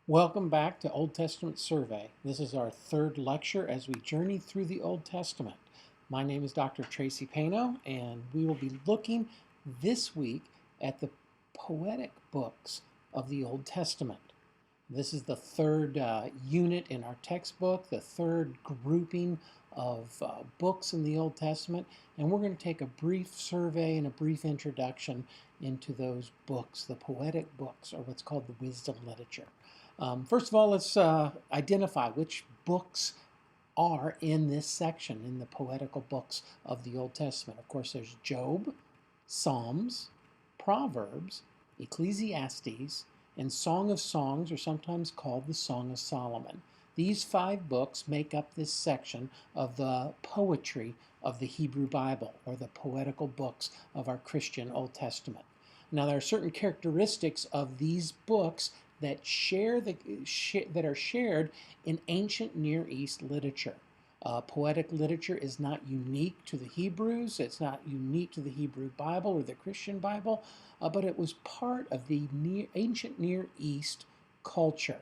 Welcome back to Old Testament Survey. This is our third lecture as we journey through the Old Testament. My name is Dr. Tracy Pano, and we will be looking this week at the poetic books of the Old Testament. This is the third unit in our textbook, the third grouping of books in the Old Testament, and we're going to take a brief survey and a brief introduction into those books, the poetic books, or what's called the wisdom literature. First of all, let's identify which books are in this section, in the poetical books of the Old Testament. Of course, there's Job, Psalms, Proverbs, Ecclesiastes, and Song of Songs, or sometimes called the Song of Solomon. These 5 books make up this section of the poetry of the Hebrew Bible, or the poetical books of our Christian Old Testament. Now, there are certain characteristics of these books that that are shared in ancient Near East literature. Poetic literature is not unique to the Hebrews. It's not unique to the Hebrew Bible or the Christian Bible, but it was part of the ancient Near East culture.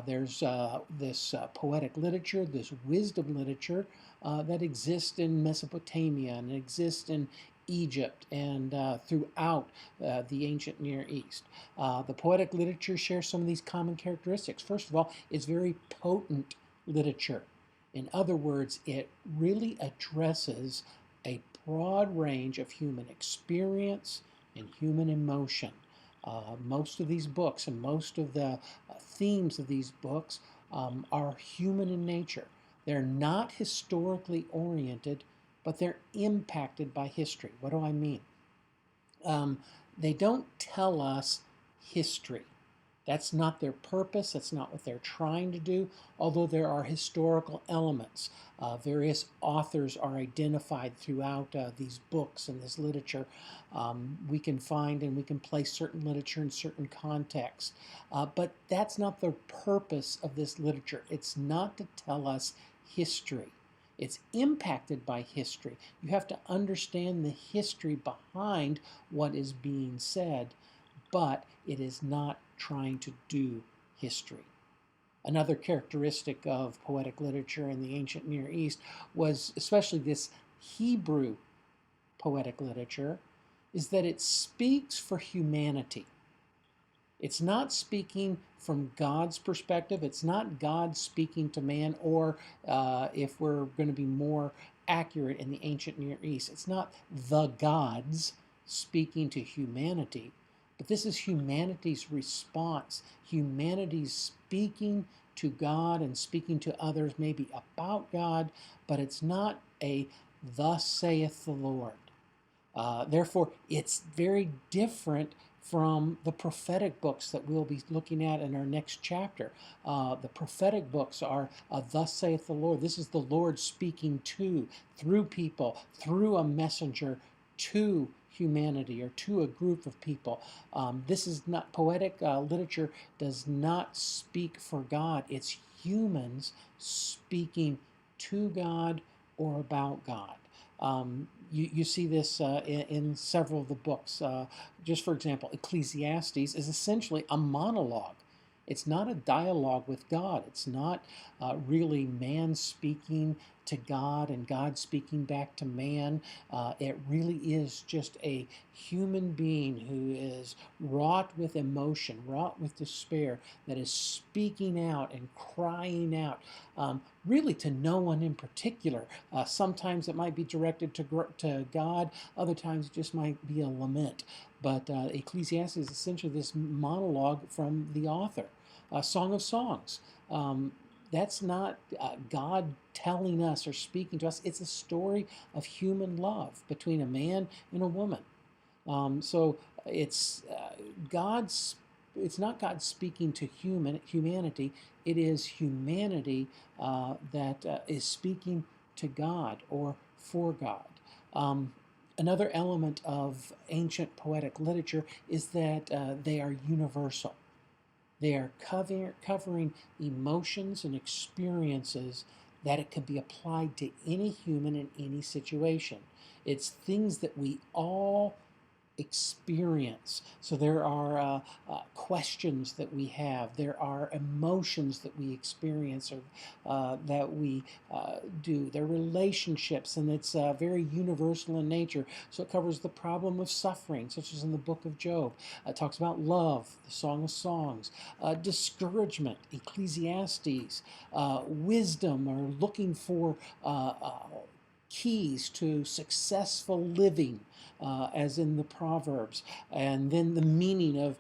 There's this poetic literature, this wisdom literature that exists in Mesopotamia and exists in Egypt and throughout the ancient Near East. The poetic literature shares some of these common characteristics. First of all, it's very potent literature. In other words, it really addresses a broad range of human experience and human emotion. Most of these books and most of the themes of these books are human in nature. They're not historically oriented, but they're impacted by history. What do I mean? They don't tell us history. That's not their purpose. That's not what they're trying to do, although there are historical elements. Various authors are identified throughout these books and this literature. We can find and we can place certain literature in certain contexts. But that's not the purpose of this literature. It's not to tell us history. It's impacted by history. You have to understand the history behind what is being said, but it is not trying to do history. Another characteristic of poetic literature in the ancient Near East was, especially this Hebrew poetic literature, is that it speaks for humanity. It's not speaking from God's perspective. It's not God speaking to man, or if we're going to be more accurate in the ancient Near East, it's not the gods speaking to humanity, but this is humanity's response. Humanity's speaking to God and speaking to others, maybe about God, but it's not a "thus saith the Lord." Therefore, it's very different from the prophetic books that we'll be looking at in our next chapter. The prophetic books are "Thus saith the Lord." This is the Lord speaking through people, through a messenger to humanity or to a group of people. This is not poetic literature, does not speak for God. It's humans speaking to God or about God. You see this in several of the books. Just for example, Ecclesiastes is essentially a monologue. It's not a dialogue with God. It's not really man speaking to God and God speaking back to man. It really is just a human being who is wrought with emotion, wrought with despair, that is speaking out and crying out, really to no one in particular. Sometimes it might be directed to God, other times it just might be a lament. But Ecclesiastes is essentially this monologue from the author. Song of Songs. That's not God telling us or speaking to us. It's a story of human love between a man and a woman. So it's God's. It's not God speaking to humanity. It is humanity that is speaking to God or for God. Another element of ancient poetic literature is that they are universal. They are covering emotions and experiences that it could be applied to any human in any situation. It's things that we all experience. So there are questions that we have, there are emotions that we experience or that we do. There are relationships, and it's very universal in nature. So it covers the problem of suffering, such as in the book of Job. It talks about love, the Song of Songs, discouragement, Ecclesiastes, wisdom, or looking for keys to successful living, as in the Proverbs, and then the meaning of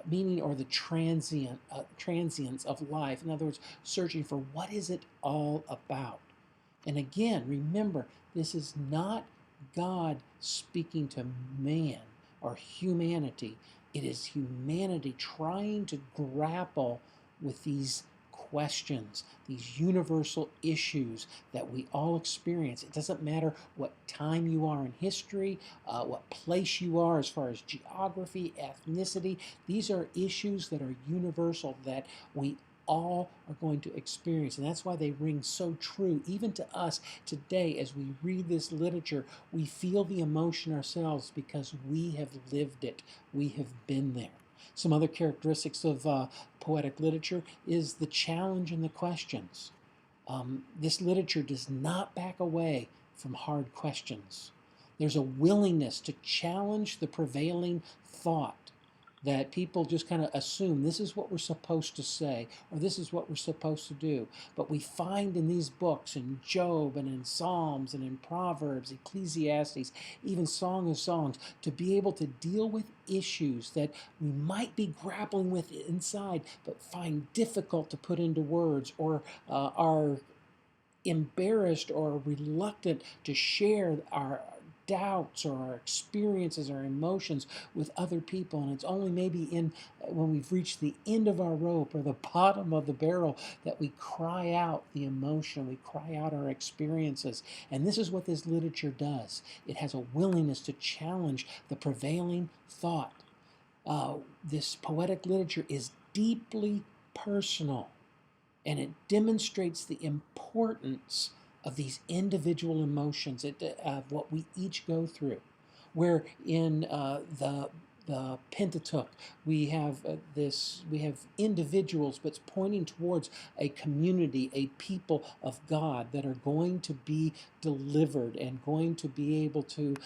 meaning or the transience of life. In other words, searching for what is it all about. And again, remember, this is not God speaking to man or humanity. It is humanity trying to grapple with these questions, these universal issues that we all experience. It doesn't matter what time you are in history, what place you are as far as geography, ethnicity. These are issues that are universal that we all are going to experience. And that's why they ring so true, even to us today as we read this literature. We feel the emotion ourselves because we have lived it, we have been there. Some other characteristics of poetic literature is the challenge and the questions. This literature does not back away from hard questions. There's a willingness to challenge the prevailing thought that people just kind of assume this is what we're supposed to say or this is what we're supposed to do. But we find in these books, in Job and in Psalms and in Proverbs, Ecclesiastes, even Song of Songs, to be able to deal with issues that we might be grappling with inside but find difficult to put into words, or are embarrassed or reluctant to share our doubts or our experiences, our emotions with other people. And it's only maybe when we've reached the end of our rope or the bottom of the barrel that we cry out the emotion, we cry out our experiences. And this is what this literature does. It has a willingness to challenge the prevailing thought. This poetic literature is deeply personal, and it demonstrates the importance of these individual emotions, of what we each go through. Where in the Pentateuch, we have individuals, but it's pointing towards a community, a people of God that are going to be delivered and going to be able to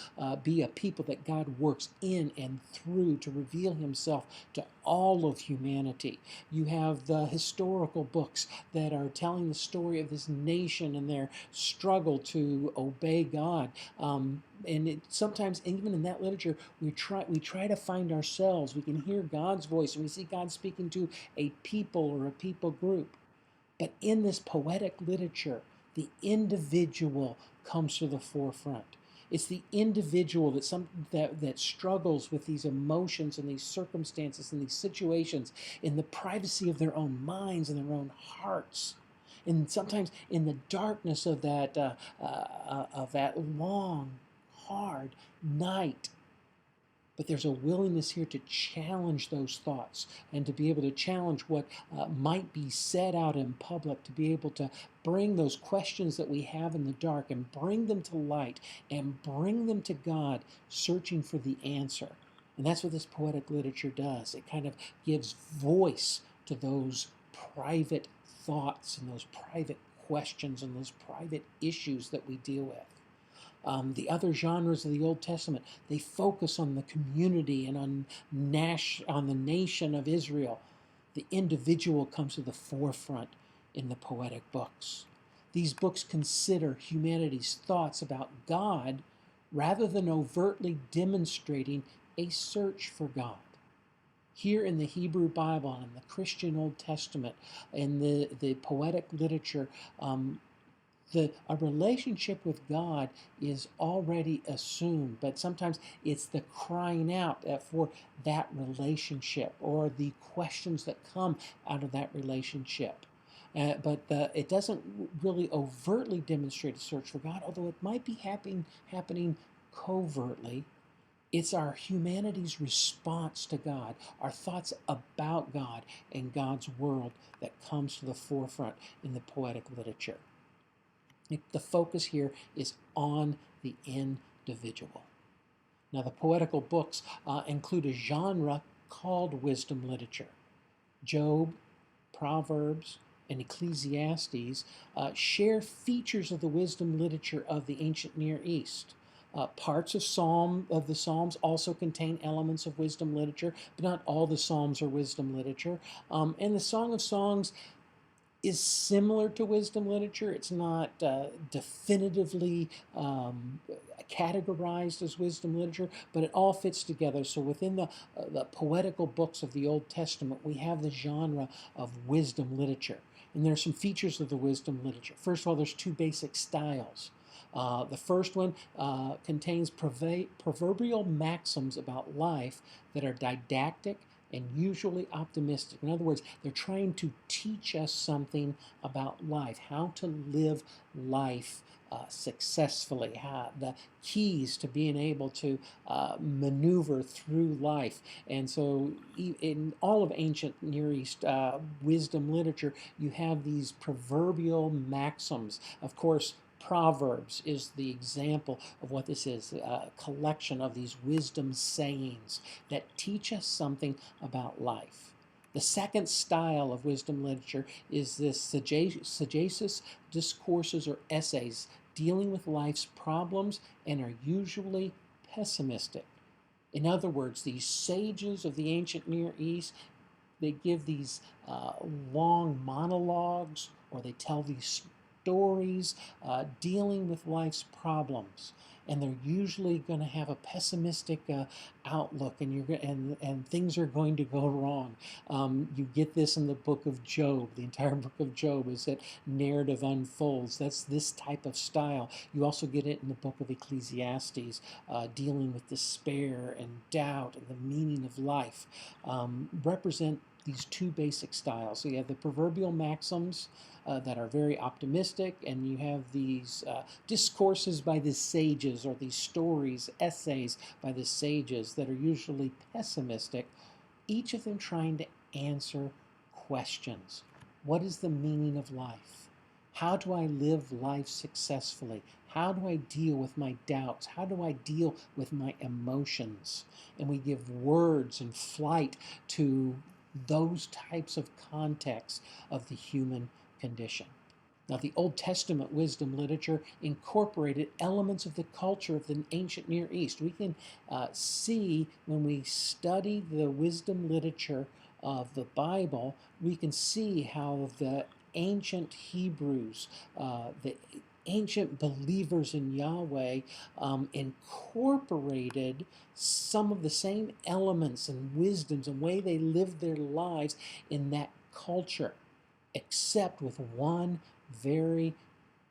be a people that God works in and through to reveal himself to all of humanity. You have the historical books that are telling the story of this nation and their struggle to obey God. And sometimes, even in that literature, we try to find ourselves. We can hear God's voice, and we see God speaking to a people or a people group. But in this poetic literature, the individual comes to the forefront. It's the individual that struggles with these emotions and these circumstances and these situations in the privacy of their own minds and their own hearts. And sometimes in the darkness of that long, hard night. But there's a willingness here to challenge those thoughts and to be able to challenge what might be said out in public, to be able to bring those questions that we have in the dark and bring them to light and bring them to God, searching for the answer. And that's what this poetic literature does. It kind of gives voice to those private thoughts and those private questions and those private issues that we deal with. The other genres of the Old Testament, they focus on the community and on the nation of Israel. The individual comes to the forefront in the poetic books. These books consider humanity's thoughts about God rather than overtly demonstrating a search for God. Here in the Hebrew Bible and in the Christian Old Testament, in the poetic literature, a relationship with God is already assumed, but sometimes it's the crying out for that relationship or the questions that come out of that relationship. But it doesn't really overtly demonstrate a search for God, although it might be happening covertly. It's our humanity's response to God, our thoughts about God and God's world that comes to the forefront in the poetic literature. The focus here is on the individual. Now, the poetical books include a genre called wisdom literature. Job, Proverbs, and Ecclesiastes share features of the wisdom literature of the ancient Near East. Parts of the Psalms also contain elements of wisdom literature, but not all the Psalms are wisdom literature. And the Song of Songs is similar to wisdom literature. It's not definitively categorized as wisdom literature, but it all fits together. So within the poetical books of the Old Testament, we have the genre of wisdom literature. And there are some features of the wisdom literature. First of all, there's two basic styles. The first one contains proverbial maxims about life that are didactic and usually optimistic. In other words, they're trying to teach us something about life, how to live life successfully, the keys to being able to maneuver through life. And so in all of ancient Near East wisdom literature, you have these proverbial maxims. Of course, Proverbs is the example of what this is, a collection of these wisdom sayings that teach us something about life. The second style of wisdom literature is this sagacious discourses or essays dealing with life's problems and are usually pessimistic. In other words, these sages of the ancient Near East, they give these long monologues or they tell these stories dealing with life's problems, and they're usually going to have a pessimistic outlook, and things are going to go wrong. You get this in the book of Job. The entire book of Job is that narrative unfolds. That's this type of style. You also get it in the book of Ecclesiastes, dealing with despair and doubt and the meaning of life. Represent these two basic styles. So you have the proverbial maxims that are very optimistic, and you have these discourses by the sages, or these stories, essays by the sages that are usually pessimistic, each of them trying to answer questions. What is the meaning of life? How do I live life successfully? How do I deal with my doubts? How do I deal with my emotions? And we give words and flight to those types of contexts of the human condition. Now, the Old Testament wisdom literature incorporated elements of the culture of the ancient Near East. We can see when we study the wisdom literature of the Bible, we can see how the ancient Hebrews, the ancient believers in Yahweh, incorporated some of the same elements and wisdoms and way they lived their lives in that culture, except with one very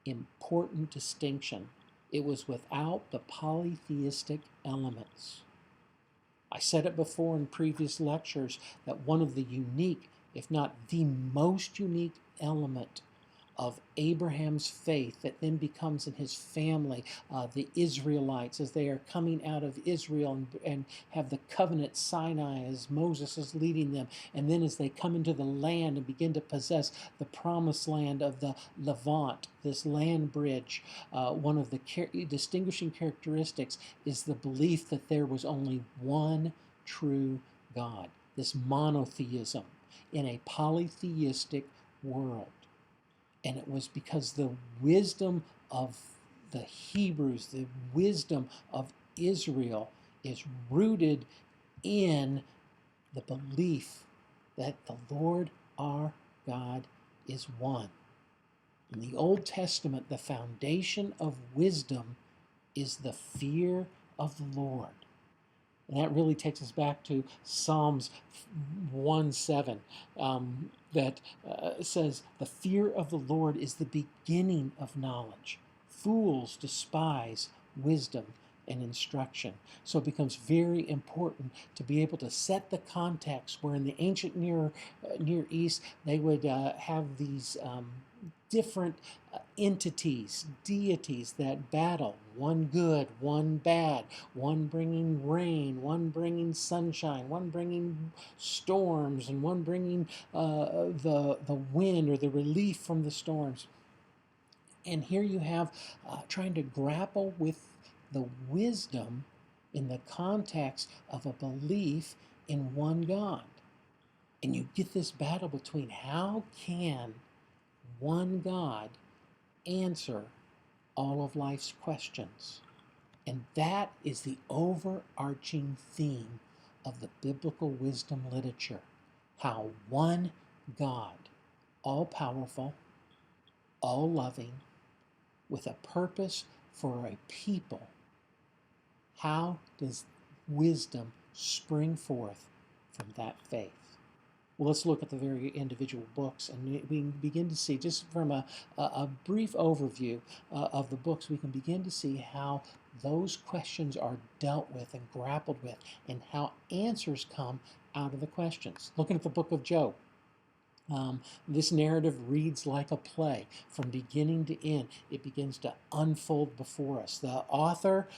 important distinction. It was without the polytheistic elements. I said it before in previous lectures that one of the unique, if not the most unique element of Abraham's faith that then becomes in his family, the Israelites, as they are coming out of Israel and have the covenant Sinai as Moses is leading them, and then as they come into the land and begin to possess the promised land of the Levant, this land bridge, one of the distinguishing characteristics is the belief that there was only one true God, this monotheism in a polytheistic world. And it was because the wisdom of the Hebrews, the wisdom of Israel, is rooted in the belief that the Lord our God is one. In the Old Testament, the foundation of wisdom is the fear of the Lord. And that really takes us back to Psalms 1:7, that says, "The fear of the Lord is the beginning of knowledge. Fools despise wisdom and instruction." So it becomes very important to be able to set the context where in the ancient Near East, they would have these different entities, deities that battle, one good, one bad, one bringing rain, one bringing sunshine, one bringing storms, and one bringing the wind or the relief from the storms. And here you have trying to grapple with the wisdom in the context of a belief in one God. And you get this battle between how can one God answer all of life's questions? And that is the overarching theme of the biblical wisdom literature. How one God, all powerful, all loving, with a purpose for a people, how does wisdom spring forth from that faith? Well, let's look at the very individual books, and we can begin to see, just from a brief overview of the books, we can begin to see how those questions are dealt with and grappled with, and how answers come out of the questions. Looking at the book of Job. This narrative reads like a play from beginning to end. It begins to unfold before us. The author,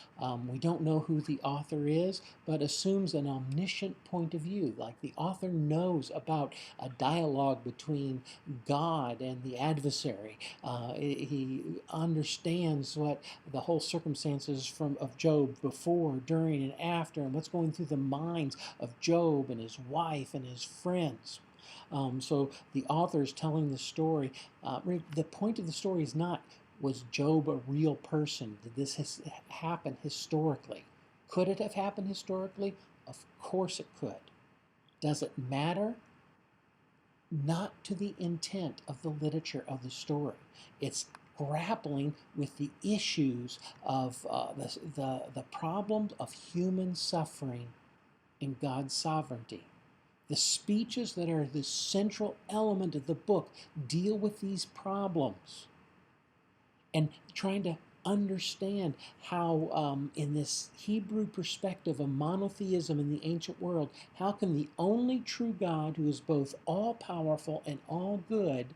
we don't know who the author is, but assumes an omniscient point of view. Like the author knows about a dialogue between God and the adversary. He understands what the whole circumstances of Job before, during, and after, and what's going through the minds of Job and his wife and his friends. So the author is telling the story. The point of the story is not, was Job a real person? Did this happen historically? Could it have happened historically? Of course it could. Does it matter? Not to the intent of the literature of the story. It's grappling with the issues of the problems of human suffering and God's sovereignty. The speeches that are the central element of the book deal with these problems and trying to understand how, in this Hebrew perspective of monotheism in the ancient world, how can the only true God, who is both all-powerful and all-good,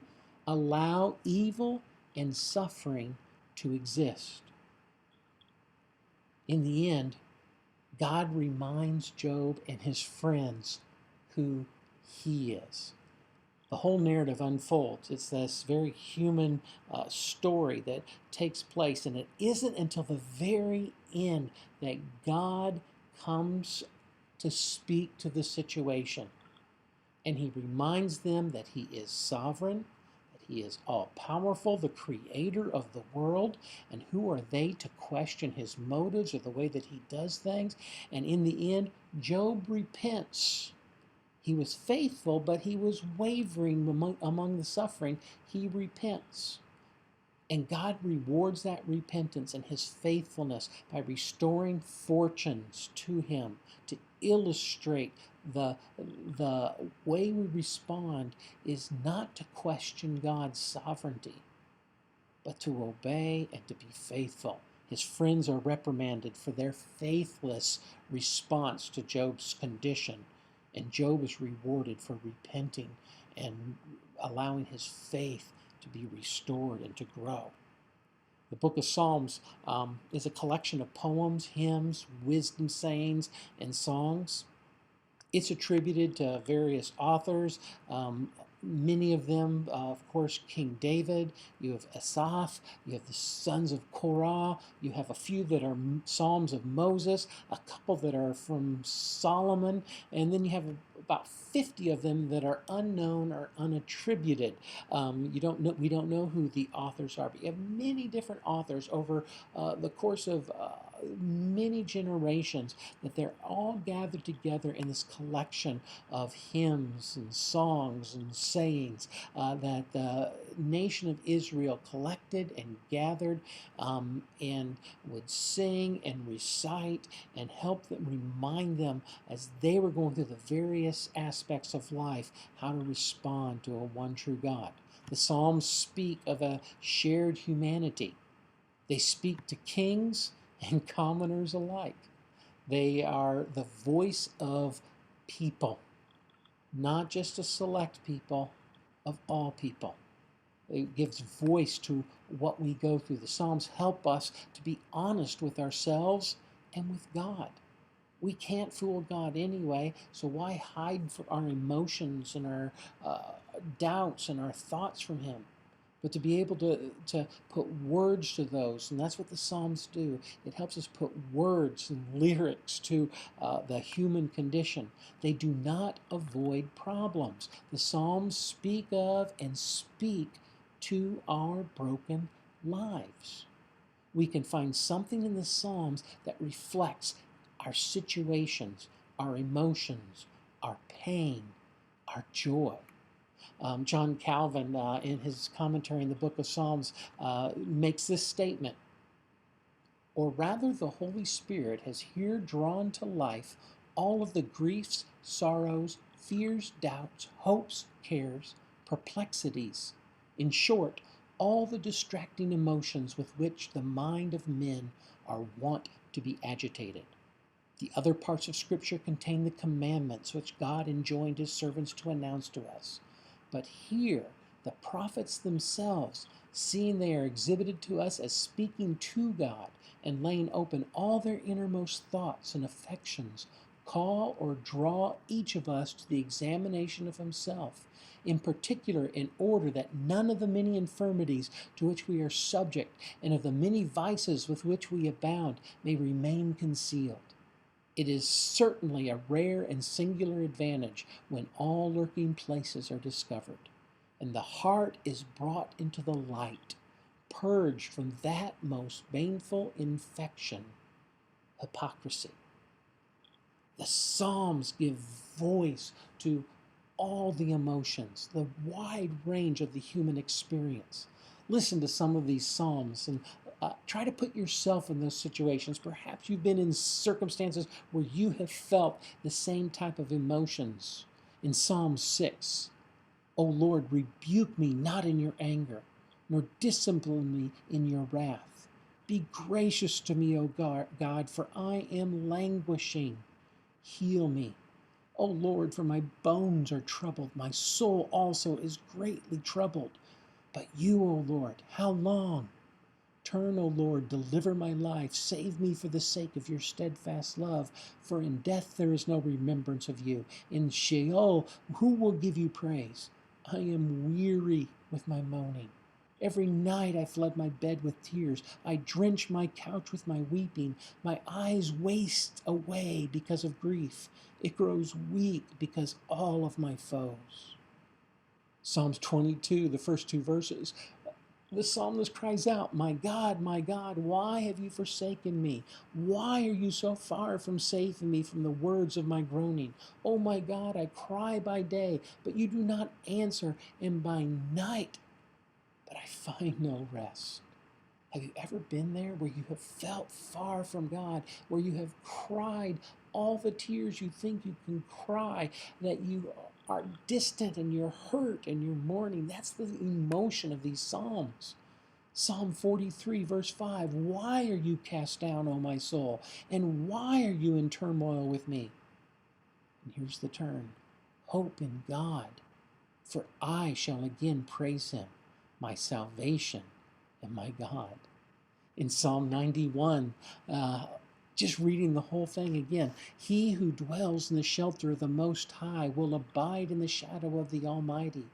allow evil and suffering to exist? In the end, God reminds Job and his friends who he is. The whole narrative unfolds. It's this very human story that takes place, and it isn't until the very end that God comes to speak to the situation. And he reminds them that he is sovereign, that he is all-powerful, the creator of the world, and who are they to question his motives or the way that he does things? And in the end, Job repents. He was faithful, but he was wavering among the suffering. He repents. And God rewards that repentance and his faithfulness by restoring fortunes to him to illustrate the way we respond is not to question God's sovereignty, but to obey and to be faithful. His friends are reprimanded for their faithless response to Job's condition. And Job is rewarded for repenting and allowing his faith to be restored and to grow. The book of Psalms is a collection of poems, hymns, wisdom sayings, and songs. It's attributed to various authors. Many of them, of course, King David. You have Asaph. You have the sons of Korah. You have a few that are Psalms of Moses, a couple that are from Solomon, and then you have about 50 of them that are unknown or unattributed. We don't know who the authors are, but you have many different authors over the course of many generations, that they're all gathered together in this collection of hymns and songs and sayings that the nation of Israel collected and gathered and would sing and recite and help them, remind them as they were going through the various aspects of life how to respond to a one true God. The Psalms speak of a shared humanity. They speak to kings and commoners alike. They are the voice of people, not just a select people, of all people. It gives voice to what we go through. The Psalms help us to be honest with ourselves and with God. We can't fool God anyway, so why hide our emotions and our doubts and our thoughts from him? but to be able to put words to those, and that's what the Psalms do. It helps us put words and lyrics to the human condition. They do not avoid problems. The Psalms speak of and speak to our broken lives. We can find something in the Psalms that reflects our situations, our emotions, our pain, our joy. John Calvin, in his commentary in the book of Psalms, makes this statement: or rather, the Holy Spirit has here drawn to life all of the griefs, sorrows, fears, doubts, hopes, cares, perplexities, in short, all the distracting emotions with which the mind of men are wont to be agitated. The other parts of Scripture contain the commandments which God enjoined his servants to announce to us. But here, the prophets themselves, seeing they are exhibited to us as speaking to God and laying open all their innermost thoughts and affections, call or draw each of us to the examination of himself, in particular in order that none of the many infirmities to which we are subject and of the many vices with which we abound may remain concealed. It is certainly a rare and singular advantage when all lurking places are discovered, and the heart is brought into the light, purged from that most baneful infection, hypocrisy. The Psalms give voice to all the emotions, the wide range of the human experience. Listen to some of these Psalms and try to put yourself in those situations. Perhaps you've been in circumstances where you have felt the same type of emotions. In Psalm 6, O Lord, rebuke me not in your anger, nor discipline me in your wrath. Be gracious to me, O God, for I am languishing. Heal me. O Lord, for my bones are troubled. My soul also is greatly troubled. But you, O Lord, how long? Turn, O Lord, deliver my life. Save me for the sake of your steadfast love. For in death there is no remembrance of you. In Sheol, who will give you praise? I am weary with my moaning. Every night I flood my bed with tears. I drench my couch with my weeping. My eyes waste away because of grief. It grows weak because all of my foes. Psalms 22, the first two verses. The psalmist cries out, my God, why have you forsaken me? Why are you so far from saving me from the words of my groaning? Oh my God, I cry by day, but you do not answer, and by night, but I find no rest. Have you ever been there where you have felt far from God, where you have cried all the tears you think you can cry, that you are distant and you're hurt and you're mourning? That's the emotion of these Psalms. Psalm 43, verse 5, why are you cast down, O my soul? And why are you in turmoil with me? And here's the turn. Hope in God, for I shall again praise him, my salvation and my God. In Psalm 91, just reading the whole thing again, he who dwells in the shelter of the Most High will abide in the shadow of the Almighty.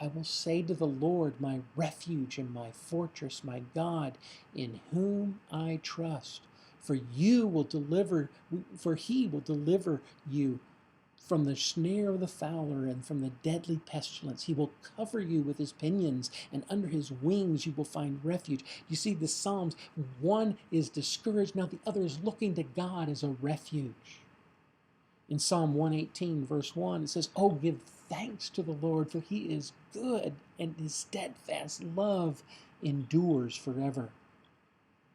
I will say to the Lord, my refuge and my fortress, my God, in whom I trust. For he will deliver you from the snare of the fowler and from the deadly pestilence. He will cover you with his pinions, and under his wings you will find refuge. You see, the Psalms, one is discouraged, now the other is looking to God as a refuge. In Psalm 118, verse 1, it says, oh, give thanks to the Lord, for he is good, and his steadfast love endures forever.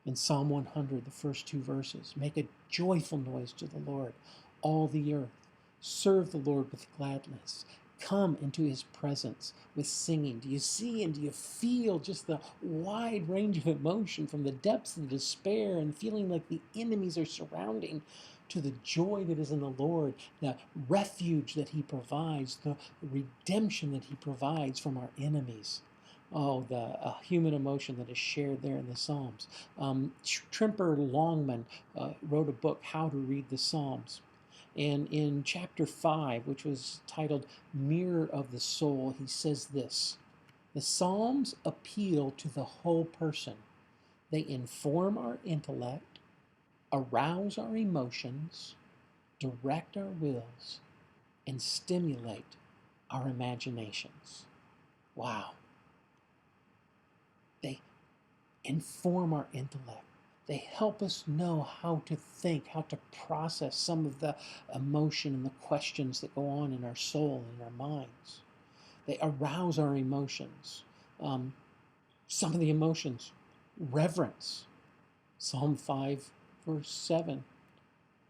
In Psalm 100, the first two verses, make a joyful noise to the Lord, all the earth. Serve the Lord with gladness. Come into his presence with singing. Do you see and do you feel just the wide range of emotion from the depths of despair and feeling like the enemies are surrounding to the joy that is in the Lord, the refuge that he provides, the redemption that he provides from our enemies? Oh, the human emotion that is shared there in the Psalms. Trimper Longman wrote a book, How to Read the Psalms. And in chapter 5, which was titled Mirror of the Soul, he says this: The Psalms appeal to the whole person. They inform our intellect, arouse our emotions, direct our wills, and stimulate our imaginations. Wow. They inform our intellect. They help us know how to think, how to process some of the emotion and the questions that go on in our soul and in our minds. They arouse our emotions. Some of the emotions, reverence. Psalm 5, verse 7.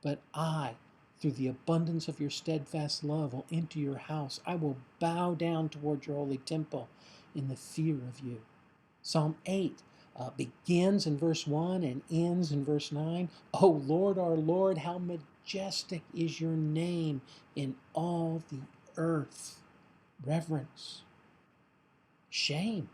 But I, through the abundance of your steadfast love, will enter your house. I will bow down toward your holy temple in the fear of you. Psalm 8 begins in verse 1 and ends in verse 9. O Lord, our Lord, how majestic is your name in all the earth. Reverence. Shame.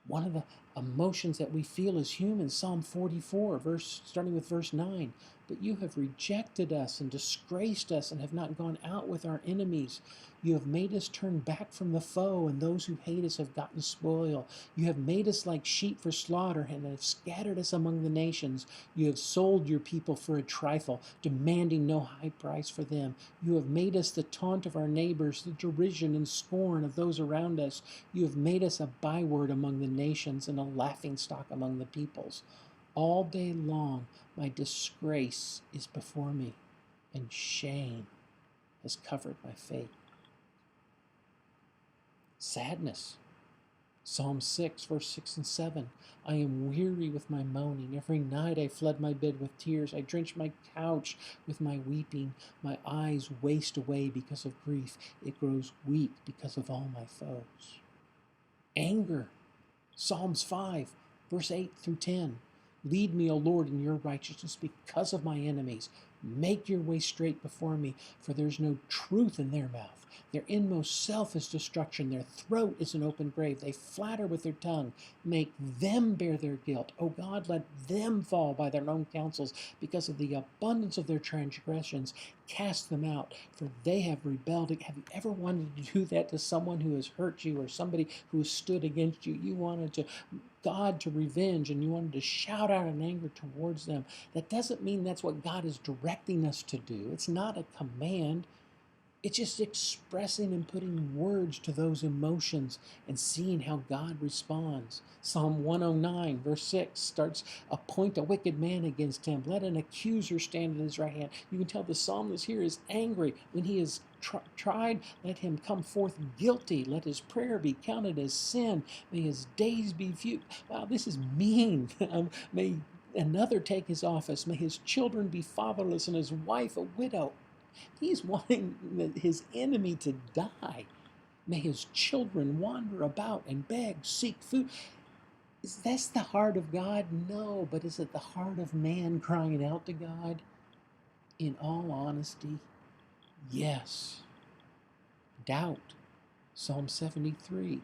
One of the emotions that we feel as humans, Psalm 44, starting with verse 9. But you have rejected us and disgraced us and have not gone out with our enemies. You have made us turn back from the foe, and those who hate us have gotten spoil. You have made us like sheep for slaughter and have scattered us among the nations. You have sold your people for a trifle, demanding no high price for them. You have made us the taunt of our neighbors, the derision and scorn of those around us. You have made us a byword among the nations and a laughingstock among the peoples. All day long my disgrace is before me, and shame has covered my face. Sadness. Psalm 6, verse 6 and 7. I am weary with my moaning. Every night I flood my bed with tears. I drench my couch with my weeping. My eyes waste away because of grief. It grows weak because of all my foes. Anger. Psalms 5, verse 8 through 10. Lead me, O Lord, in your righteousness because of my enemies. Make your way straight before me, for there's no truth in their mouth. Their inmost self is destruction. Their throat is an open grave. They flatter with their tongue. Make them bear their guilt. O God, let them fall by their own counsels. Because of the abundance of their transgressions, cast them out, for they have rebelled. Have you ever wanted to do that to someone who has hurt you or somebody who has stood against you? You wanted God to revenge, and you wanted to shout out in anger towards them. That doesn't mean that's what God is directing us to do. It's not a command. It's just expressing and putting words to those emotions and seeing how God responds. Psalm 109, verse 6 starts, appoint a wicked man against him. Let an accuser stand at his right hand. You can tell the psalmist here is angry. When he is tried, let him come forth guilty. Let his prayer be counted as sin. May his days be few. Wow, this is mean. May another take his office. May his children be fatherless and his wife a widow. He's wanting his enemy to die. May his children wander about and beg, seek food. Is this the heart of God? No, but is it the heart of man crying out to God? In all honesty, yes. Doubt. Psalm 73.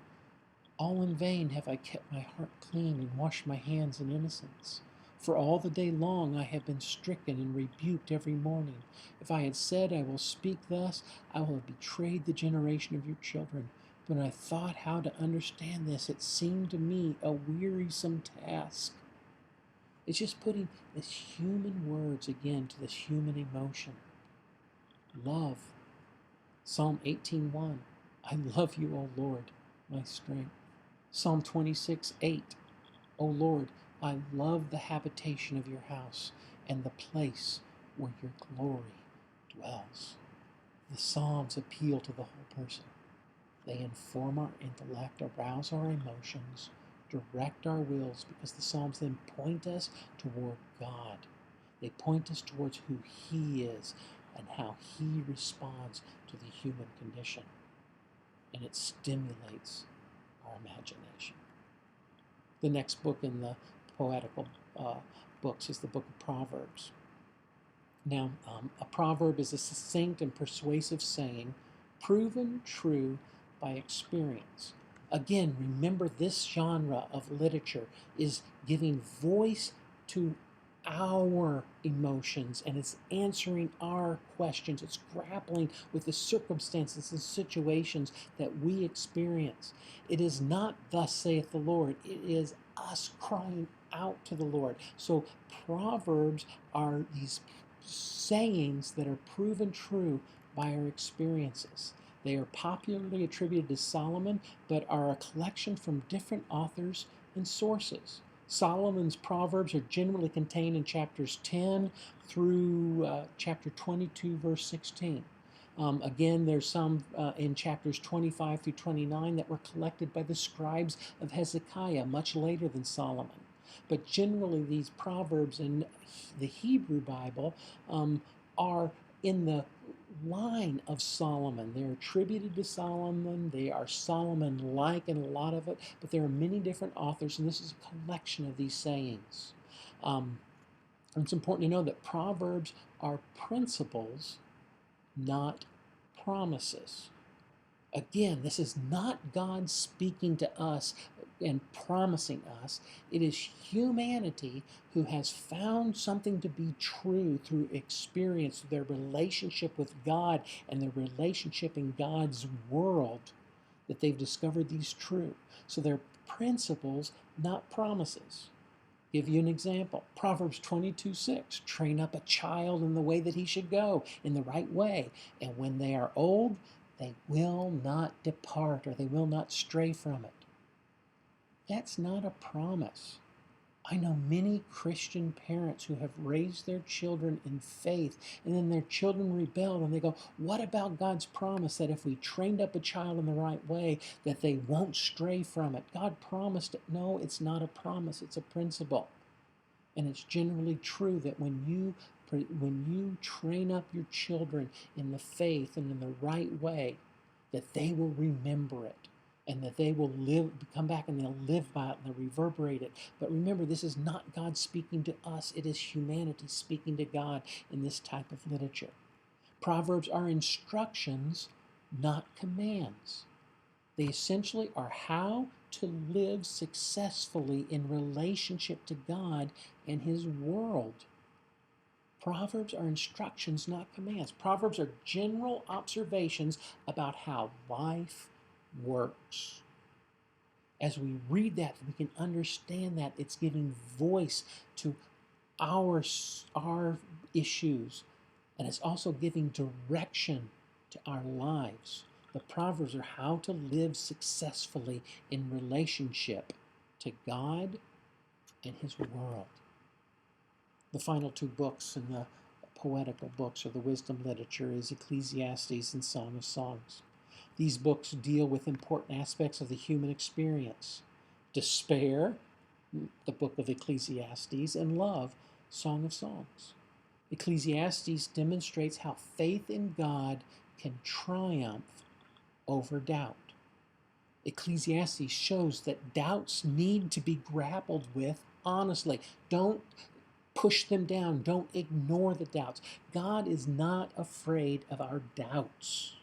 All in vain have I kept my heart clean and washed my hands in innocence. For all the day long I have been stricken and rebuked every morning. If I had said, I will speak thus, I will have betrayed the generation of your children. When I thought how to understand this, it seemed to me a wearisome task. It's just putting this human words again to this human emotion. Love. Psalm 18:1. I love you, O Lord, my strength. Psalm 26:8. O Lord, I love the habitation of your house and the place where your glory dwells. The Psalms appeal to the whole person. They inform our intellect, arouse our emotions, direct our wills, because the Psalms then point us toward God. They point us towards who He is and how He responds to the human condition. And it stimulates our imagination. The next book in the Poetical books is the book of Proverbs. Now, a proverb is a succinct and persuasive saying, proven true by experience. Again, remember this genre of literature is giving voice to our emotions and it's answering our questions. It's grappling with the circumstances and situations that we experience. It is not thus saith the Lord, it is us crying out to the Lord. So Proverbs are these sayings that are proven true by our experiences. They are popularly attributed to Solomon, but are a collection from different authors and sources. Solomon's Proverbs are generally contained in chapters 10 through chapter 22, verse 16. Again, there's some in chapters 25 through 29 that were collected by the scribes of Hezekiah much later than Solomon. But generally, these Proverbs in the Hebrew Bible are in the line of Solomon. They're attributed to Solomon. They are Solomon-like in a lot of it, but there are many different authors, and this is a collection of these sayings. It's important to know that Proverbs are principles, not promises. Again, this is not God speaking to us and promising us. It is humanity who has found something to be true through experience, through their relationship with God and their relationship in God's world, that they've discovered these true. So they're principles, not promises. Give you an example. Proverbs 22:6. Train up a child in the way that he should go, in the right way. And when they are old, they will not depart, or they will not stray from it. That's not a promise. I know many Christian parents who have raised their children in faith, and then their children rebelled, and they go, what about God's promise that if we trained up a child in the right way, that they won't stray from it? God promised it. No, it's not a promise. It's a principle. And it's generally true that when you train up your children in the faith and in the right way, that they will remember it and that they will come back and they'll live by it and they'll reverberate it. But remember, this is not God speaking to us. It is humanity speaking to God in this type of literature. Proverbs are instructions, not commands. They essentially are how to live successfully in relationship to God and His world. Proverbs are instructions, not commands. Proverbs are general observations about how life works. As we read that, we can understand that it's giving voice to our issues, and it's also giving direction to our lives. The Proverbs are how to live successfully in relationship to God and His world. The final two books in the poetical books or the wisdom literature is Ecclesiastes and Song of Songs. These books deal with important aspects of the human experience. Despair, the book of Ecclesiastes, and love, Song of Songs. Ecclesiastes demonstrates how faith in God can triumph over doubt. Ecclesiastes shows that doubts need to be grappled with honestly. Don't push them down. Don't ignore the doubts. God is not afraid of our doubts.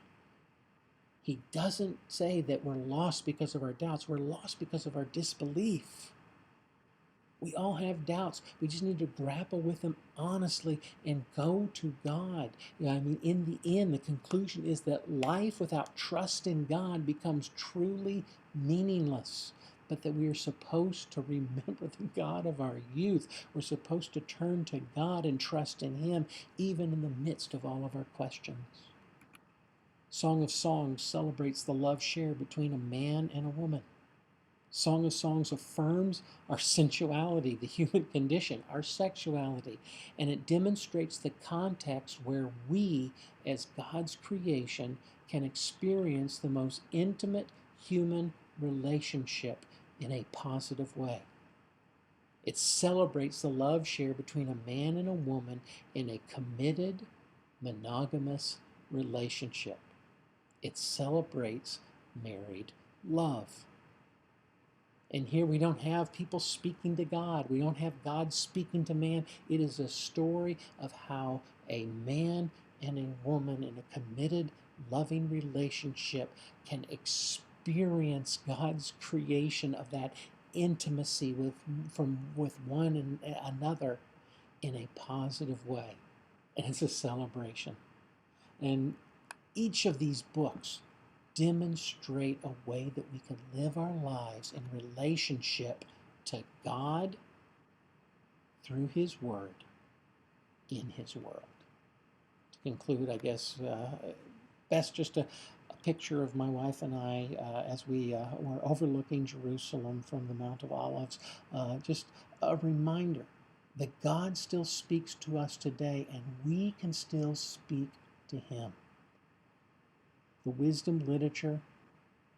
He doesn't say that we're lost because of our doubts. We're lost because of our disbelief. We all have doubts. We just need to grapple with them honestly and go to God. In the end, the conclusion is that life without trust in God becomes truly meaningless. But that we are supposed to remember the God of our youth. We're supposed to turn to God and trust in Him, even in the midst of all of our questions. Song of Songs celebrates the love shared between a man and a woman. Song of Songs affirms our sensuality, the human condition, our sexuality, and it demonstrates the context where we, as God's creation, can experience the most intimate human relationship in a positive way. It celebrates the love shared between a man and a woman in a committed, monogamous relationship. It celebrates married love. And here we don't have people speaking to God. We don't have God speaking to man. It is a story of how a man and a woman in a committed, loving relationship can experience God's creation of that intimacy with one and another in a positive way. And it's a celebration. And each of these books demonstrate a way that we can live our lives in relationship to God through His Word, in His world. To conclude, I guess, best just a picture of my wife and I as we were overlooking Jerusalem from the Mount of Olives. Just a reminder that God still speaks to us today, and we can still speak to Him. The wisdom literature,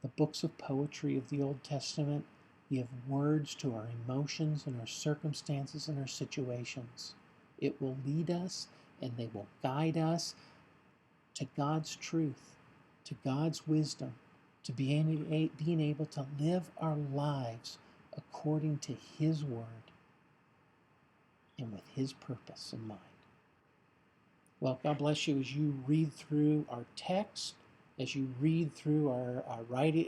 the books of poetry of the Old Testament give words to our emotions and our circumstances and our situations. It will lead us and they will guide us to God's truth, to God's wisdom, to being able to live our lives according to His Word and with His purpose in mind. Well, God bless you as you read through our text, as you read through our writing,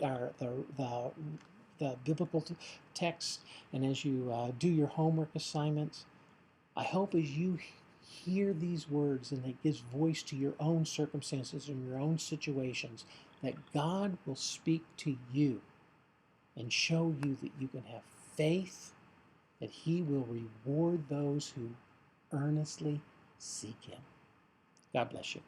the biblical text, and as you do your homework assignments. I hope as you hear these words and it gives voice to your own circumstances and your own situations, that God will speak to you and show you that you can have faith, that He will reward those who earnestly seek Him. God bless you.